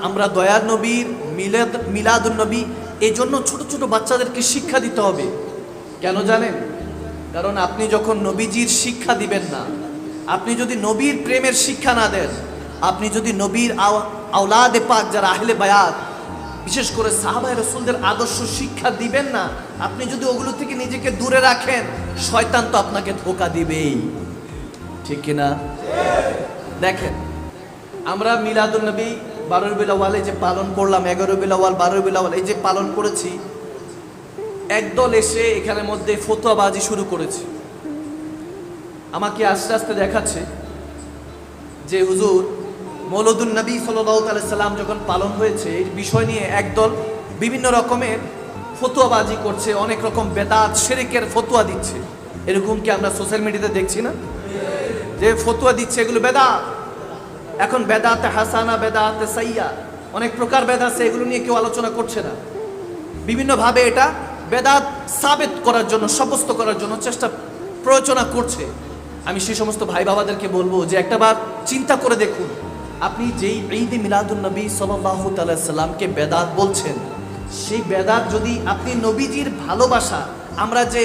আমরা দয়ার নবীর মিলাদুন নবী এই জন্য ছোট ছোট বাচ্চাদেরকে শিক্ষা দিতে হবে। কেন জানেন? কারণ আপনি যখন নবীজির শিক্ষা দিবেন না, আপনি যদি নবীর প্রেমের শিক্ষা না দেন, আপনি যদি নবীর আওলাদে পাক যারা আহলে বায়াত, বিশেষ করে সাহাবায়ে রাসূলদের আদর্শ শিক্ষা দিবেন না, আপনি যদি ওগুলো থেকে নিজেকে দূরে রাখেন, শয়তান তো আপনাকে ধোঁকা দিবেই। ঠিক কিনা? দেখেন, আমরা মিলাদুন নবী 12 রবিউল আউয়ালে যে পালন করলাম, 11 রবিউল আউয়াল 12 রবিউল আউয়াল এই যে পালন করেছি, একদল এসে এখানে মধ্যে ফতোয়াবাজি শুরু করেছে। আমাকে আস্তে আস্তে দেখাচ্ছে যে হুজুর মৌলুদুন নবী সাল্লাল্লাহু আলাইহি সাল্লাম যখন পালন হয়েছে এই বিষয় নিয়ে একদল বিভিন্ন রকমের ফতোয়াবাজি করছে, অনেক রকম বেদাত শিরকের ফতোয়া দিচ্ছে। এরকম কি আমরা সোশ্যাল মিডিয়াতে দেখছি না যে ফতোয়া দিচ্ছে এগুলো বেদাত? এখন বেদাতে হাসানা, বেদাতে সাইয়্যা, অনেক প্রকার বেদাত আছে, এগুলো নিয়ে কেউ আলোচনা করছে না। বিভিন্নভাবে এটা বেদাত সাবিত করার জন্য, সাব্যস্ত করার জন্য চেষ্টা প্রয়োজনা করছে। আমি সেই সমস্ত ভাই বাবাদেরকে বলবো যে একটাবার চিন্তা করে দেখুন, আপনি যেই ঈদ মিলাদুন নবী সাল্লাল্লাহু তাআলা সাল্লামকে বেদাত বলছেন, সেই বেদাত যদি আপনি নবীজির ভালোবাসা, আমরা যে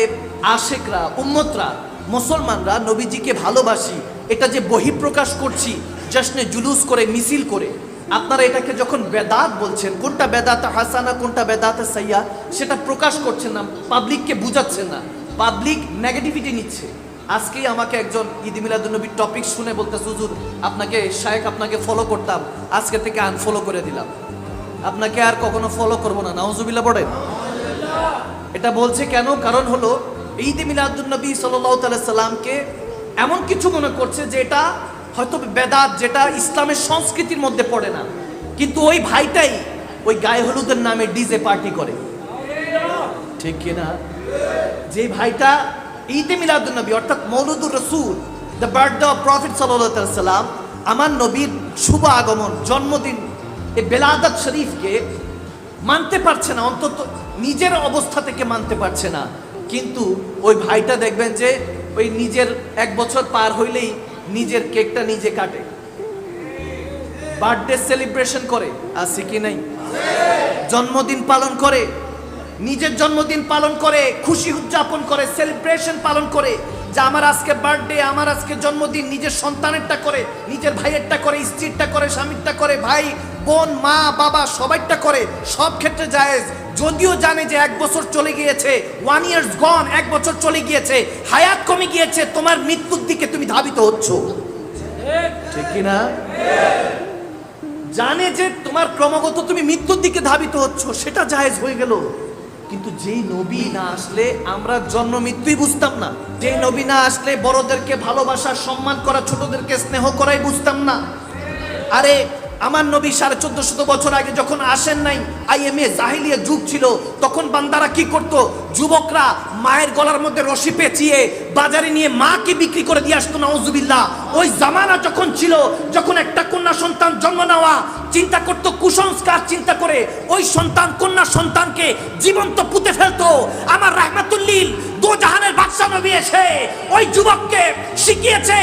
আশেকরা, উম্মতরা, মুসলমানরা নবীজিকে ভালোবাসি, এটা যে বহিঃপ্রকাশ করছি জশ্নে জুলুস করে, মিছিল করে, আপনারা এটাকে যখন বেদাত বলছেন, কোনটা বেদাত হাসানা কোনটা বেদাত সাইয়্যা সেটা প্রকাশ করছেন না, পাবলিককে বুঝাচ্ছেন না, পাবলিক নেগেটিভিটি নিচ্ছে। আজকেই আমাকে একজন ঈদ মিলাদুন নবীর টপিক শুনে বলতেছে, হুজুর আপনাকে শায়েখ আপনাকে ফলো করতাম, আজকে থেকে আনফলো করে দিলাম, আপনাকে আর কখনো ফলো করবো না। নাউজুবিল্লাহ পড়েন। এটা বলছে কেন? কারণ হলো ঈদ মিলাদুন নবী সাল্লাল্লাহু আলাইহি সাল্লামকে এমন কিছু মনে করছে যে এটা হয়তো বেদাত, যেটা ইসলামের সংস্কৃতির মধ্যে পড়ে না, কিন্তু ওই ভাইটাই ওই গায়ে হলুদের নামে ডিজে পার্টি করে। ঠিক কিনা? যে ভাইটা ঈদ মিলাদুন নবী অর্থাৎ মৌলুদুর রাসূল, দ্য বার্থডে অফ প্রফেট সাল্লাল্লাহু আলাইহি সাল্লাম, আমার নবীর শুভ আগমন, জন্মদিন, এই বেলাদাত শরীফকে মানতে পারছে না, অন্তত নিজের অবস্থা থেকে মানতে পারছে না। কিন্তু ওই ভাইটা দেখবেন যে ওই নিজের 1 বছর পার হইলেই নিজের কেকটা নিজে কাটে, বার্থডে সেলিব্রেশন করে, আছে কি নাই? জন্মদিন পালন করে, নিজের জন্মদিন পালন করে, খুশি উদযাপন করে, সেলিব্রেশন পালন করে যে আমার আজকে বার্থডে, আমার আজকে জন্মদিন। নিজের সন্তানেরটা করে, নিজের ভাইয়েরটা করে, স্ত্রীরটা করে, স্বামীরটা করে, ভাই বোন মা বাবা সবাইটা করে, সব ক্ষেত্রে জায়েজ। যদিও জানে যে 1 বছর চলে গিয়েছে, 1 year gone, 1 বছর চলে গিয়েছে, হায়াত কমে গিয়েছে, তোমার মৃত্যুর দিকে তুমি ধাবিত হচ্ছ। ঠিক কিনা? জানে যে তোমার ক্রমাগত তুমি মৃত্যুর দিকে ধাবিত হচ্ছ, সেটা জায়েজ হয়ে গেল। কিন্তু যেই নবী না আসলে আমরা জন্ম মৃত্যুই বুঝতাম না, যেই নবী না আসলে বড়দেরকে ভালোবাসা, সম্মান করা, ছোটদেরকে স্নেহ করাই বুঝতাম না। আরে আমার নবী 1450 বছর আগে যখন আসেন নাই, আইএমএ জাহিলিয়া যুগ ছিল, তখন বান্দারা কি করত? যুবকরা মায়ের গলার মধ্যে রশি পেঁচিয়ে বাজারে নিয়ে মাকে বিক্রি করে দিয়ে আসতো। নাউজুবিল্লাহ। ওই জামানা যখন ছিল, যখন একটা কন্যা সন্তান জন্ম নেওয়া চিন্তা করতো, কুসংস্কার চিন্তা করে ওই সন্তান, কন্যা সন্তানকে জীবন্ত পুঁতে ফেলতো। আমার রাহমাতুল্লিল দো জাহানের বাদশা নবী এসে ওই যুবককে শিখিয়েছে,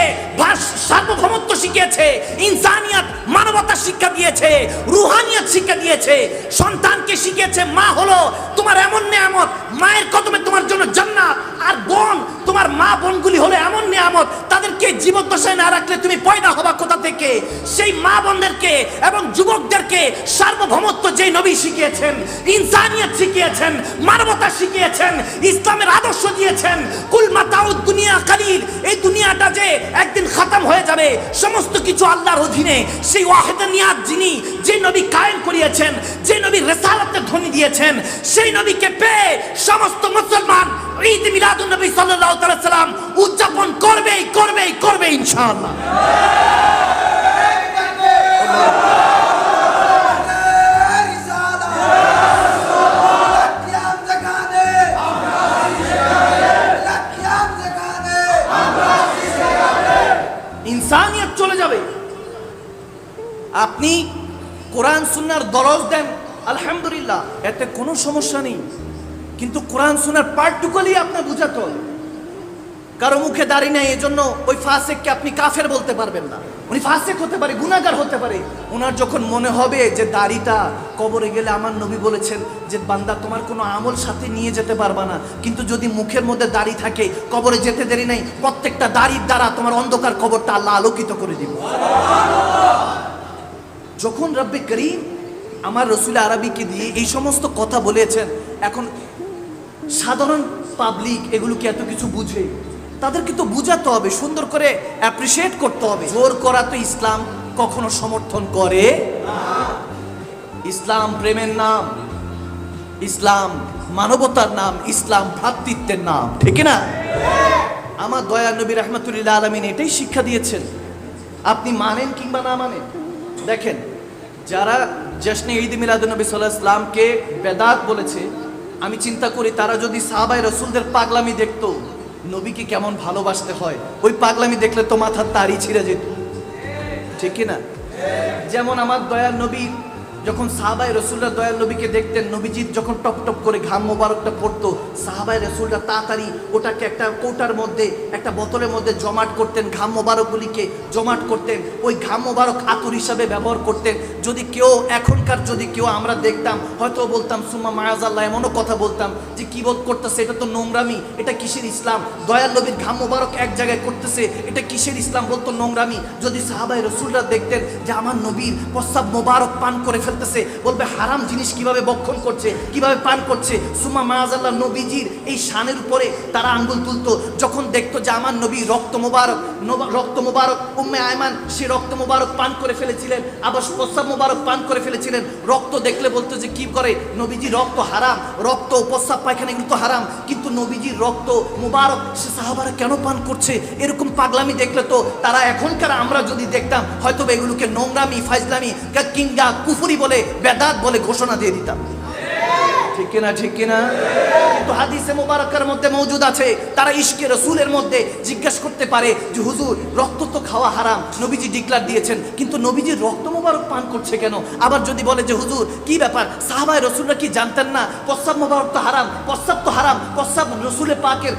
সার্বভৌমত্ব শিখিয়েছে, ইনসানিয়াত, মানবতা শিক্ষা দিয়েছে, রুহানিয়াত শিক্ষা দিয়েছে, সন্তানকে শিখিয়েছে মা হলো তোমার এমন নিয়ামত, মায়ের কদমে তোমার জন্য জান্নাত, আর বোন তোমার মা বোনগুলি হলো এমন নিয়ামত, তাদেরকে জীবদ্দশায় না রাখলে তুমি পয়দা হবা কোথা থেকে? সেই মা বোনদেরকে এবং যুবকদেরকে সার্বভৌমত্ব যে নবী শিখিয়েছেন, ইনসানিয়াত শিখিয়েছেন, মানবতা শিখিয়েছেন, ইসলামের আদর্শ দিয়েছেন। কুল মাতাউদ দুনিয়া কালিল, এই দুনিয়াটা যে একদিন খতম হয়ে যাবে, সমস্ত কিছু আল্লাহর অধীনে। সেই ওয়াহদানিয়াত যিনি, যে নবী কায়েম করিয়েছেন, যে নবী রিসালাতের ধ্বনি দিয়েছেন, সেই নবীকে পেয়ে সমস্ত মুসলমান ঈদ মিলাদুন নবী সাল্লাল্লাহু আলাইহি সাল্লাম উদযাপন করবে ইনশাআল্লাহ। ইনসানিয়ত চলে যাবে। আপনি কোরআন সুন্নাহর দরজ দেন, আলহামদুলিল্লাহ, এতে কোনো সমস্যা নেই, কিন্তু কোরআন সুন্নাহর পার্টটুকুলি আপনার বুঝাতে হবে। কারো মুখে দাড়ি নেই এজন্য ওই ফাসিককে আপনি কাফের বলতে পারবেন না, উনি ফাসিক হতে পারে, গুনাহগার হতে পারে। ওনার যখন মনে হবে যে দাড়িটা কবরে গেলে, আমার নবী বলেছেন যে বান্দা তোমার কোনো আমল সাথে নিয়ে যেতে পারবা না, কিন্তু যদি মুখের মধ্যে দাড়ি থাকে কবরে যেতে দেরি নাই, প্রত্যেকটা দাড়ির দ্বারা তোমার অন্ধকার কবরটা আল্লাহ আলোকিত করে দিবে। যখন রব্বে করিম আমার রসুল আরবিকে দিয়ে এই সমস্ত কথা বলেছেন, এখন সাধারণ পাবলিক এগুলো কি এত কিছু বুঝে? তাদেরকে তো বুঝাতে হবে, সুন্দর করে অ্যাপ্রিসিয়েট করতে হবে। জোর করা তো ইসলাম কখনো সমর্থন করে না। ইসলাম প্রেমের নাম, ইসলাম মানবতার নাম, ইসলাম ভ্রাতৃত্বের নাম, ঠিক না? আমার দয়ার নবী রাহমাতুল্লাহ আলামিন এটাই শিক্ষা দিয়েছেন। আপনি মানেন কিংবা না মানেন, দেখেন যারা জশ্নে ঈদ মিলাদুন নবী সাল্লাল্লাহু আলাইহি ওয়াসাল্লামকে বেদাত বলেছে, আমি চিন্তা করি তারা যদি সাহাবায়ে রাসূলদের পাগলামি দেখতো, নবীকে কেমন ভালোবাসতে হয়, ওই পাগলামি দেখলে তো মাথার তাড়ি ছিঁড়ে যেত, ঠিক কি না? যেমন আমার দয়ার নবী যখন সাহাবায়ে রাসূলরা দয়াল নবীকে দেখতেন, নবীজির যখন টপ টপ করে ঘাম মোবারকটা পড়তো, সাহাবায়ে রাসূলরা তাড়াতাড়ি ওটাকে একটা কৌটার মধ্যে, একটা বোতলের মধ্যে জমাট করতেন, ঘাম মোবারকগুলিকে জমাট করতেন, ওই ঘাম মোবারক আতর হিসাবে ব্যবহার করতেন। যদি কেউ এখনকার যদি কেউ আমরা দেখতাম, হয়তো বলতাম সুম্মা মায়াজাল্লাহ, এমনও কথা বলতাম যে কি বোধ করতেছে, এটা তো নোংরামি, এটা কিসের ইসলাম? দয়াল নবীর ঘাম মোবারক এক জায়গায় করতেছে, এটা কিসের ইসলাম? বলতো নোংরামি। যদি সাহাবায়ে রাসূলরা দেখতেন যে আমার নবীর প্রস্রাব মোবারক পান করে ফেলতেছে, বলবে হারাম জিনিস কিভাবে বক্ষণ করছে, কিভাবে পান করছে। সুম্মা মায়াজাল্লাহ, নবীজির এই শানের উপরে তারা আঙ্গুল তুলতো। যখন দেখতো যে আমার নবী রক্ত মোবারক উম্মে আয়মান সে রক্ত মোবারক পান করে ফেলেছিলেন, আবার প্রস্রাব মোবারক পান করে ফেলেছিলেন, রক্ত দেখলে বলতো যে কি করে, নবীজি রক্ত হারাম, রক্ত প্রস্রাব পায়খানা এগুলো তো হারাম, কিন্তু নবীজির রক্ত মোবারক সে সাহাবারা কেন পান করছে? এরকম পাগলামি দেখলে তো তারা এখনকার আমরা যদি দেখতাম, হয়তো এগুলোকে নোংরামি, ফাজলামি কিংবা কুফরি বলে, বেদাত বলে ঘোষণা দিয়ে দিতাম, ঠিক কিনা? ঠিক কিনা? কিন্তু হাদিসে মুবারকার মধ্যে মওজুদ আছে, তারা ইশকে রাসূলের মধ্যে জিজ্ঞাসা করতে পারে যে হুজুর রক্ত তো খাওয়া হারাম, নবীজি ডিক্লার দিয়েছেন, কিন্তু নবীজির রক্ত মুবারক পান করছে কেন? আবার যদি বলে যে হুজুর কি ব্যাপার, সাহাবায়ে রাসূলরা কি জানতেন না প্রস্রাব মুবারক তো হারাম, প্রস্রাব তো হারাম, প্রস্রাব রাসূলে পাকের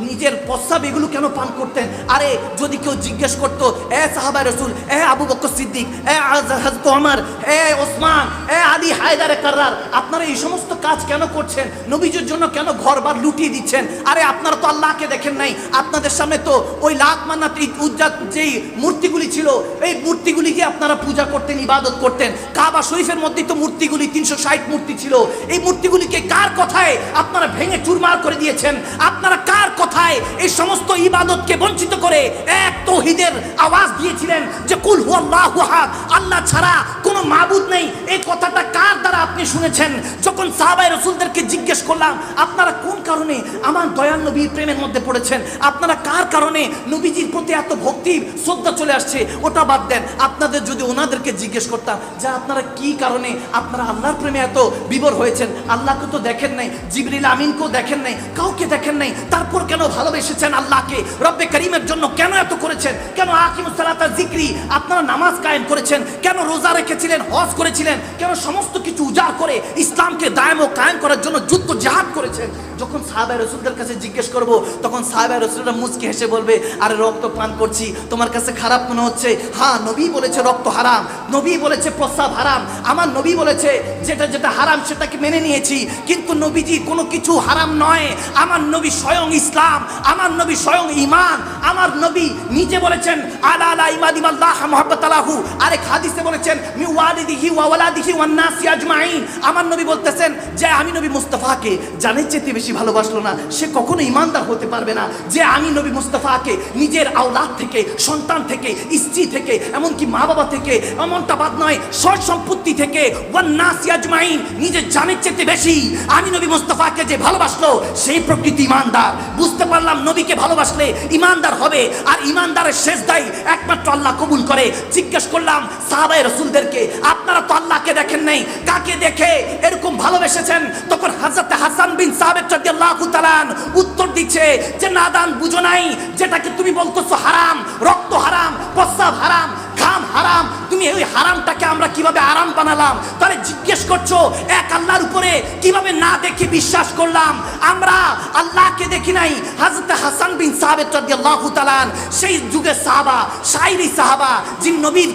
নিজের প্রস্রাব এগুলো কেন পান করতেন? আরে যদি কেউ জিজ্ঞেস করতো, এ সাহাবায়ে রাসূল, এ আবু বকর সিদ্দিক, এ হযরত ওমর, এ ওসমান, এ আলী হায়দারে কাররার, আপনারা এই সমস্ত কাজ কেন করছেন? নবীজির জন্য কেন ঘরবার লুটিয়ে দিচ্ছেন? আরে আপনারা তো আল্লাহকে দেখেন নাই, আপনাদের সামনে তো ওই লাত মান্নাত উজ্জাত যেই মূর্তিগুলি ছিল, এই মূর্তিগুলিকে আপনারা পূজা করতেন, ইবাদত করতেন। কাবা শরীফের মধ্যেই তো মূর্তিগুলি 360 মূর্তি ছিল, এই মূর্তিগুলিকে কার কথায় আপনারা ভেঙে চুরমার করে দিয়েছেন? আপনারা কার কথায় এই সমস্ত ইবাদতকে বঞ্চিত করে এক তাওহীদের আওয়াজ দিয়েছিলেন যে কুল হুয়াল্লাহু আহাদ, আল্লাহ ছাড়া কোনো মাবুদ নেই? এই কথাটা কার দ্বারা আপনি শুনেছেন? যখন সাহাবায়ে রাসূলদেরকে জিজ্ঞেস করলাম আপনারা কোন কারণে আমার দয়াল নবীর প্রেমের মধ্যে পড়েছেন, আপনারা কার কারণে নবীজির প্রতি এত ভক্তি শ্রদ্ধা চলে আসছে, ওটা বাদ দেন, আপনাদের যদি ওনাদেরকে জিজ্ঞেস করতাম যে আপনারা কি কারণে আপনারা আল্লাহর প্রেমে এত বিভোর হয়েছেন, আল্লাহকে তো দেখেন নাই, জিবরিল আমিনকেও দেখেন নাই, কাউকে দেখেন নাই, তারপর কেন ভালোবেসেছেন আল্লাহকে, রব্বে করিমের জন্য কেন এত করেছেন, কেন আকিমুস সালাতা যিকরি আপনারা নামাজ কায়েম করেছেন, কেন রোজা রেখেছিলেন, হজ করেছিলেন, কেন সমস্ত কিছু উজাড় করে ইসলামকে দায়েম ও কায়েম করার জন্য যুদ্ধ জিহাদ করেছেন? যখন সাহাবায়ে রাসূলদের কাছে জিজ্ঞেস করব, তখন সাহাবায়ে রাসূলরা মুচকি হেসে বলবে আরে রক্ত পান করছি, তোমার কাছে খারাপ মনে হচ্ছে? হ্যাঁ, নবী বলেছে রক্ত হারাম, নবী বলেছে প্রস্রাব হারাম, আমার নবী বলেছে যেটা যেটা হারাম সেটাকে মেনে নিয়েছি, কিন্তু নবীজি কোনো কিছু হারাম নয়। আমার নবী স্বয়ং ইসলাম, আমার নবী স্বয়ং ঈমান, আমার নবী নিজে বলেছেন আলা আলা ইমাদিমাল্লাহ মুহাব্বাতালাহু, আরেক হাদিসে বলেছেন মি ওয়ালিদিহি ওয়া ওয়ালাদিহি ওয়ান নাসি আজমাইন। আমার নবী বলতেছেন যে আমি নবী মুস্তাফাকে জানের চেয়ে বেশি ভালোবাসলো না, সে কখনো ঈমানদার হতে পারবে না। যে আমি নবী মুস্তাফাকে নিজের আওলাদ থেকে, সন্তান থেকে, স্ত্রী থেকে, এমনকি মা বাবা থেকে, এমনটা বাদ নয়, সয় সম্পত্তি থেকে, ওয়ান নাসি আজমাইন, নিজের জানের চেয়ে বেশি আমি নবী মুস্তাফাকে যে ভালোবাসলো সেই প্রকৃতি ঈমানদার। বুঝতে পারলাম নবীকে ভালোবাসলে ঈমানদার হবে, আর ঈমানদারের সেজদাই একমাত্র আল্লাহ কবুল করে। জিজ্ঞেস করলাম সাহাবায়ে রাসূলদেরকে আপনারা তো আল্লাহকে দেখেন নাই, কাকে দেখে এরকম ভালোবেসেছেন? তখন হযরত হাসান বিন সাবিত রাদিয়াল্লাহু তাআলা উত্তর দিচ্ছে যে নাদান, বুঝো নাই যেটাকে তুমি বলতেছো হারাম, রক্ত হারাম, প্রস্রাব হারাম, ঘাম হারাম, তুমি ওই হারামটাকে আমরা কিভাবে আরাম বানালাম? তাহলে জিজ্ঞেস করছো এক আল্লাহর উপরে, কিভাবে না দেখে বিশ্বাস করলাম? আমরা আল্লাহকে দেখি নাই। হযরত হাসান বিন সাবিত রাদিয়াল্লাহু তাআলা সেই যুগের সাহাবা, শায়রি সাহাবা, যিনি নবীর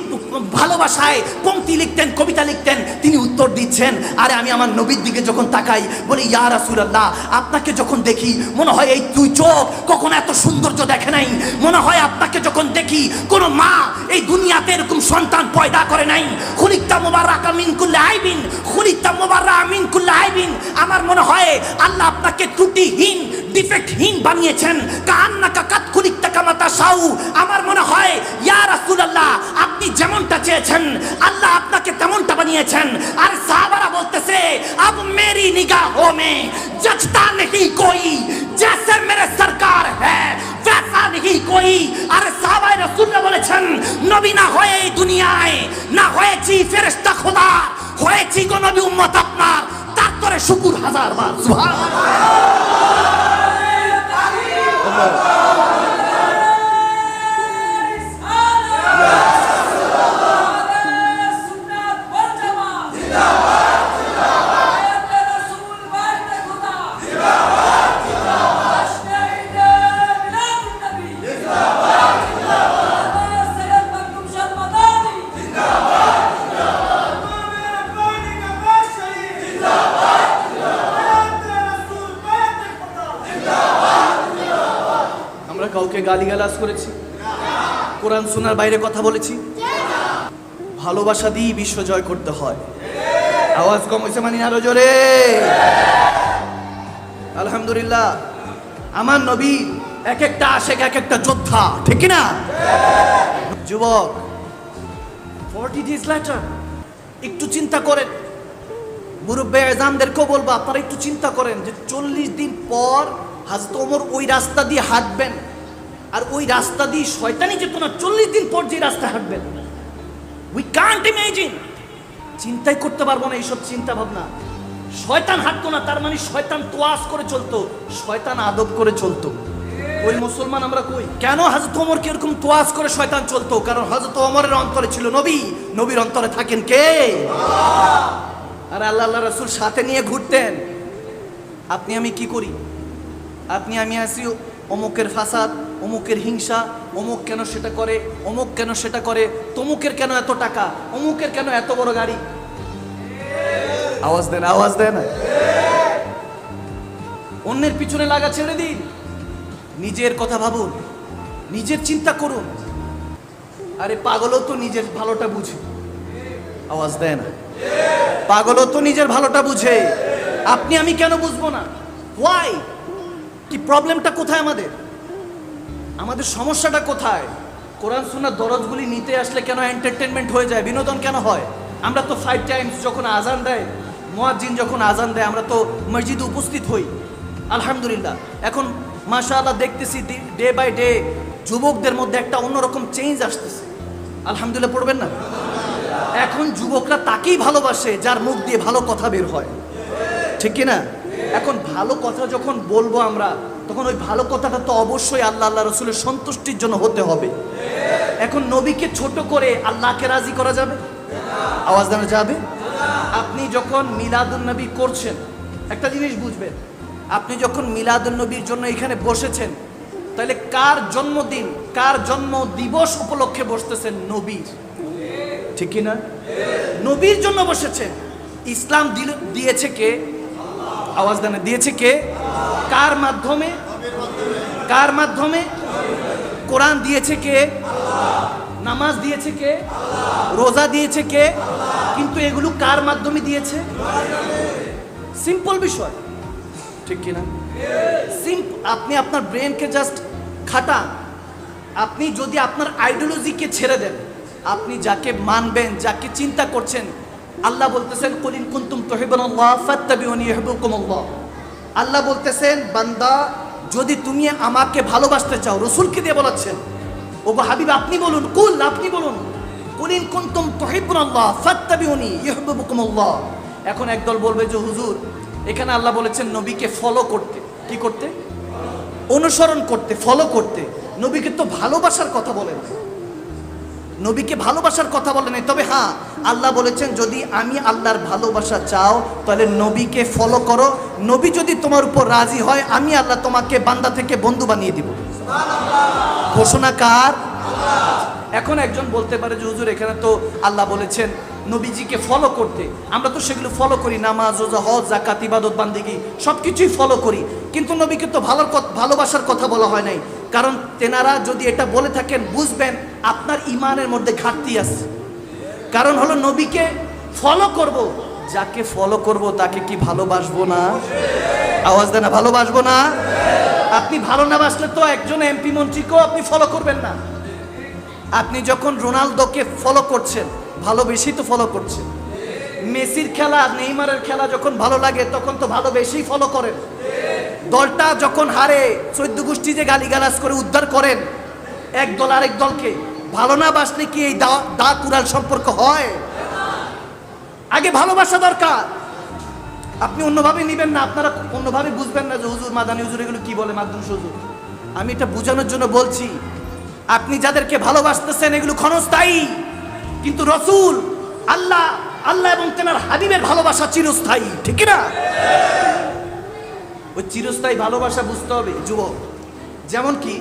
ভালোবাসায় পংক্তি লিখতেন, কবিতা লিখতেন, তিনি উত্তর দিচ্ছেন, আরে আমি আমার নবীর দিকে যখন তাকাই বলি ইয়া রাসূলুল্লাহ, আপনাকে যখন দেখি মনে হয় এই দুই চোখ কখনো এত সৌন্দর্য দেখে নাই। মনে হয় আপনাকে যখন দেখি কোন মা এই দুনিয়াতে এরকম সন্তান পয়দা করে নাই। খুলিকতা মুবাররাকা মিন কুল্লি আইবিন, খুলিকতা মুবাররা মিন কুল্লি আইবিন। আমার মনে হয় আল্লাহ আপনাকে ত্রুটিহীন, ডিফেক্টহীন বানিয়েছেন। কান্নাকা কাত খুলিকতা কামা তাশাউ। আমার মনে হয় ইয়া রাসূলুল্লাহ, আপনি যেমনটা চেয়েছেন আল্লাহ আপনাকে তেমনটা বানিয়েছেন। আর সাহাবারা বলতেছে আব মেরি নিগাহোं में जचता नहीं कोई, जैसे मेरे सरकार है वैसा नहीं कोई। আর সাহাবায়ে রাসূলরা বলেছেন নবী না হয়ে এই দুনিয়ায় না হয়েছি ফেরেশতা খোদা, হয়েছি গো নবী উম্মত আপনার, তার তোরে শুকর হাজার বার। সুবহানাল্লাহ। কাউকে গালিগালাজ করেছি? কোরআন শোনার বাইরে কথা বলেছি? ভালোবাসা দিয়ে বিশ্ব জয় করতে হয়। আওয়াজ কম হয়েছে মানি আরো জোরে। আলহামদুলিল্লাহ, আমার নবী এক একটা আশেক, এক একটা যোদ্ধা, ঠিক না? যুবক, 40 days later একটু চিন্তা করেন, মুরব্বে আযামদেরকেও বলবো আপনারা একটু চিন্তা করেন যে 40 দিন পর হযরত ওমর ওই রাস্তা দিয়ে হাঁটবেন, আর ওই রাস্তা দিয়ে শয়তানি যেত না। 40 দিন পর যে রাস্তা হাঁটবেন, উই কান্ট ইমাজিন, চিন্তাই করতে পারবো না এইসব চিন্তা ভাবনা। শয়তান হাঁটতো না, তার মানে শয়তান তোয়াজ করে চলতো, শয়তান আদব করে চলতো। ওই মুসলমান আমরা কই? কেন হযরত ওমরকে এরকম তোয়াজ করে শয়তান চলতো? কারণ হযরত ওমরের অন্তরে ছিল নবী, নবীর অন্তরে থাকেন কে? আর আল্লাহ রাসূল সাথে নিয়ে ঘুরতেন। আপনি আমি কি করি? আপনি আমি আসি অমুকের ফাসাদ, অমুকের হিংসা, অমুক কেন সেটা করে, অমুক কেন সেটা করে, তমুকের কেন এত টাকা, অমুকের কেন এত বড় গাড়ি। আওয়াজ দেন, আওয়াজ দেন। অন্যের পিছনে লাগা ছেড়ে দিন, নিজের কথা ভাবুন, নিজের চিন্তা করুন। আরে পাগলও তো নিজের ভালোটা বুঝে। আওয়াজ দেন। পাগলও তো নিজের ভালোটা বুঝে, আপনি আমি কেন বুঝবো না? ওয়াই? কি প্রবলেমটা কোথায় আমাদের? আমাদের সমস্যাটা কোথায়? কোরআন সুন্নাহ দরজগুলি নিতে আসলে কেন এন্টারটেনমেন্ট হয়ে যায়, বিনোদন কেন হয়? আমরা তো 5 টাইমস যখন আজান দেয়, মুয়াজ্জিন যখন আজান দেয়, আমরা তো মসজিদে উপস্থিত হই। আলহামদুলিল্লাহ, এখন মাশাআল্লাহ দেখতেছি ডে বাই ডে যুবকদের মধ্যে একটা অন্যরকম চেঞ্জ আসতেছে। আলহামদুলিল্লাহ পড়বেন না? এখন যুবকরা তাকেই ভালোবাসে যার মুখ দিয়ে ভালো কথা বের হয়, ঠিক কি না? এখন ভালো কথা যখন বলবো আমরা, তখন ওই ভালো কথাটা তো অবশ্যই আল্লাহ আল্লাহ রসুলের সন্তুষ্টির জন্য হতে হবে। এখন নবীকে ছোট করে আল্লাহকে রাজি করা যাবে? আওয়াজ দেওয়া যাবে? আপনি যখন মিলাদুন নবী করছেন, একটা জিনিস বুঝবেন, আপনি যখন মিলাদুন নবীর জন্য এখানে বসেছেন, তাহলে কার জন্মদিন, কার জন্ম দিবস উপলক্ষে বসতেছেন? নবীর, ঠিক কি না? নবীর জন্য বসেছেন। ইসলাম দিয়েছে কে? আওয়াজ দেন, দিয়েছে কে? কার মাধ্যমে? কার মাধ্যমে? কোরআন দিয়েছে কে? নামাজ দিয়েছে কে? রোজা দিয়েছে কে? কিন্তু এগুলো কার মাধ্যমে দিয়েছে? সিম্পল বিষয়, ঠিক কিনা? আপনি আপনার ব্রেনকে জাস্ট খাটান। আপনি যদি আপনার আইডিওলজিকে ছেড়ে দেন, আপনি যাকে মানবেন, যাকে চিন্তা করছেন, আল্লাহ বলতেছেন কুল ইন কুনতুম তুহিব্বুনাল্লাহ ফাত্তাবিউনি ইউহিব্বুকুমুল্লাহ। আল্লাহ বলতেছেন বান্দা যদি তুমি আমাকে ভালোবাসতে চাও, রাসূলকে দিয়ে বলাচ্ছেন, ওগো হাবিব আপনি বলুন, কুল আপনি বলুন, কুল ইন কুনতুম তুহিব্বুনাল্লাহ ফাত্তাবিউনি ইউহিব্বুকুমুল্লাহ। এখন একদল বলবে যে হুজুর এখানে আল্লাহ বলেছেন নবীকে ফলো করতে। কি করতে? অনুসরণ করতে, ফলো করতে। নবীকে তো ভালোবাসার কথা বলেন। নবীকে ভালোবাসার কথা বলে নাই। তবে হ্যাঁ, আল্লাহ বলেছেন যদি আমি আল্লাহর ভালোবাসা চাও তাহলে নবীকে ফলো করো, নবী যদি তোমার উপর রাজি হয় আমি আল্লাহ তোমাকে বান্দা থেকে বন্ধু বানিয়ে দিব। ঘোষণা কার? এখন একজন বলতে পারে যে হুজুর এখানে তো আল্লাহ বলেছেন নবীজিকে ফলো করতে, আমরা তো সেগুলো ফলো করি, নামাজ রোজা হজ যাকাত ইবাদত বান্দিগি সব কিছুই ফলো করি, কিন্তু নবীকে তো ভালোবাসার কথা বলা হয় নাই। কারণ তেনারা যদি এটা বলে থাকেন বুঝবেন আপনার ইমানের মধ্যে ঘাটতি আছে। কারণ হলো নবীকে ফলো করব, যাকে ফলো করব তাকে কি ভালোবাসবো না? আওয়াজ দেন না, ভালোবাসবো না? আপনি ভালো না বাসলে তো একজন এমপি মন্ত্রীকেও আপনি ফলো করবেন না। আপনি যখন রোনালদোকে ফলো করছেন ভালোবেসেই তো ফলো করছেন। মেসির খেলা নেইমারের খেলা যখন ভালো লাগে তখন তো ভালোবেসেই ফলো করেন। দলটা যখন হারে 14 গোষ্ঠী যে গালিগালাজ করে উদ্ধার করেন এক দল আরেক দলকে, ভালো না বাসলে কি এই দা কুরাল সম্পর্ক হয়? আগে ভালোবাসা দরকার। আপনি অন্যভাবে নিবেন না, আপনারা অন্যভাবে বুঝবেন না যে হুজুর মাদানি হুজুর এগুলো কি বলে, মাদ্রাস হুজুর। আমি এটা বোঝানোর জন্য বলছি, আপনি যাদেরকে ভালোবাসতেছেন এগুলো ক্ষণস্থায়ী, কিন্তু রসুল আল্লাহ এবং তেনার হাবিবের ভালোবাসা চিরস্থায়ী, ঠিক না? ওই চিরস্থায়ী ভালোবাসা বুঝতে হবে যুবক। যেমন কি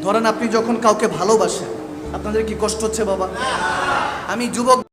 ধরেন আপনি যখন কাউকে ভালোবাসেন, আপনাদের কি কষ্ট হচ্ছে বাবা? আমি যুবক